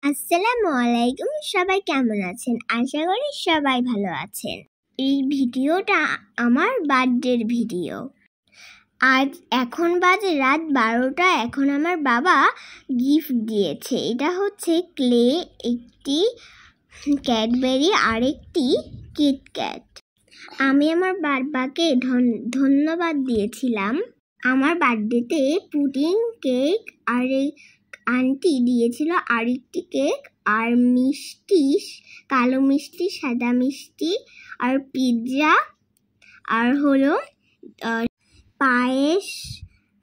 আসসালামু আলাইকুম, সবাই কেমন আছেন? আশা করি সবাই ভালো আছেন। এই ভিডিওটা আমার বার্থডের ভিডিও। আজ এখন বাজে রাত 12টা। এখন আমার বাবা গিফট দিয়েছে। এটা হচ্ছে ক্লে, একটি ক্যাডবেরি আর একটি কিটক্যাট। আমি আমার বাবাকে ধন্যবাদ দিয়েছিলাম। আমার বার্থডেতে পুডিং, কেক আর আন্টি দিয়েছিল আরেকটি কেক আর মিষ্টি, কালো মিষ্টি, সাদা মিষ্টি আর পিৎজা আর হলো পায়েস,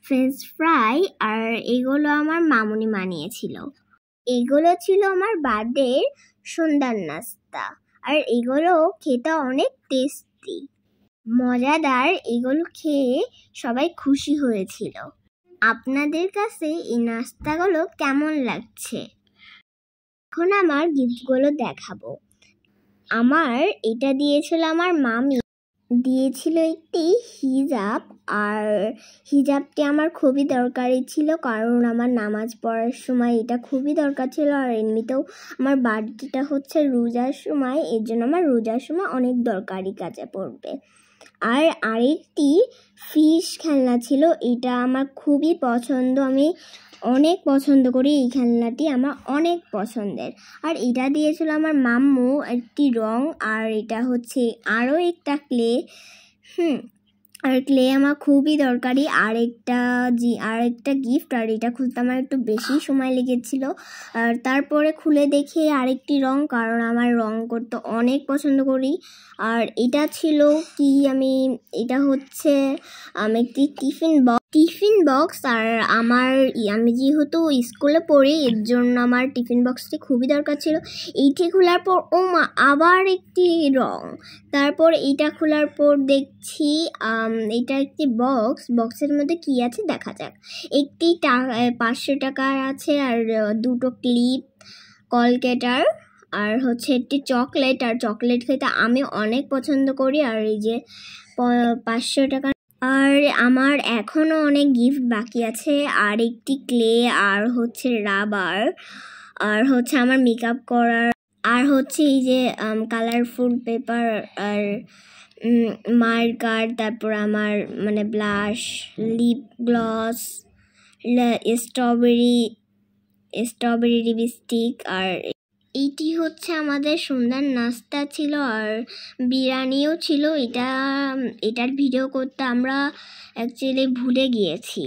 ফ্রেঞ্চ ফ্রাই আর এগুলো আমার মামুনি বানিয়েছিল। এগুলো ছিল আমার বার্থডের সন্ধ্যার নাস্তা আর এগুলো খেতে অনেক টেস্টি, মজাদার। এগুলো খেয়ে সবাই খুশি হয়েছিল। আপনাদের কাছে এই নাস্তাগুলো কেমন লাগছে? এখন আমার গিফটগুলো দেখাবো। আমার এটা দিয়েছিল আমার মামি, দিয়েছিল একটি হিজাব আর হিজাবটি আমার খুবই দরকারি ছিল, কারণ আমার নামাজ পড়ার সময় এটা খুবই দরকার ছিল। আর এমনিতেও আমার বার্থডেটা হচ্ছে রোজার সময়, এর জন্য আমার রোজার সময় অনেক দরকারি কাজে পড়বে। আর আরেকটি ফিশ খেলনা ছিল, এটা আমার খুবই পছন্দ, আমি অনেক পছন্দ করি এই খেলনাটি, আমার অনেক পছন্দের। আর এটা দিয়েছিল আমার মাম্মু একটি রং, আর এটা হচ্ছে আরও একটা ক্লে। আর ক্লে আমার খুবই দরকারি। আরেকটা গিফট, আর এটা খুলতে আমার একটু বেশি সময় লেগেছিল। আর তারপরে খুলে দেখি আরেকটি রং, কারণ আমার রং করতে অনেক পছন্দ করি। আর এটা ছিল কি, এটা হচ্ছে একটি টিফিন বক্স। আর আমি যেহেতু স্কুলে পড়ি, এর জন্য আমার টিফিন বক্সটি খুবই দরকার ছিল। এইটি খোলার পর আবার একটি রং। তারপর এটা খোলার পর দেখছি এটা একটি বক্সের মধ্যে কি আছে দেখা যাক। একটি 500 টাকার আছে আর দুটো ক্লিপ, কলগেটার আর হচ্ছে একটি চকলেট। আর চকলেট খেতে আমি অনেক পছন্দ করি। আর এই যে 500 টাকা। আর আমার এখনও অনেক গিফট বাকি আছে। আর একটি ক্লে আর হচ্ছে রাবার আর হচ্ছে আমার মেকআপ করার, আর হচ্ছে এই যে কালারফুল পেপার আর মার্কার, তারপর আমার blush, lip gloss, strawberry lipstick. আর এইটি হচ্ছে আমাদের সন্ধ্যার নাস্তা ছিল। আর বিরিয়ানিও ছিল। এটার ভিডিও করতে আমরা অ্যাকচুয়ালি ভুলে গিয়েছি।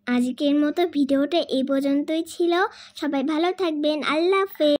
আজকের মতো ভিডিওটা এই পর্যন্তই ছিল। সবাই ভালো থাকবেন। আল্লাহ হাফেজ।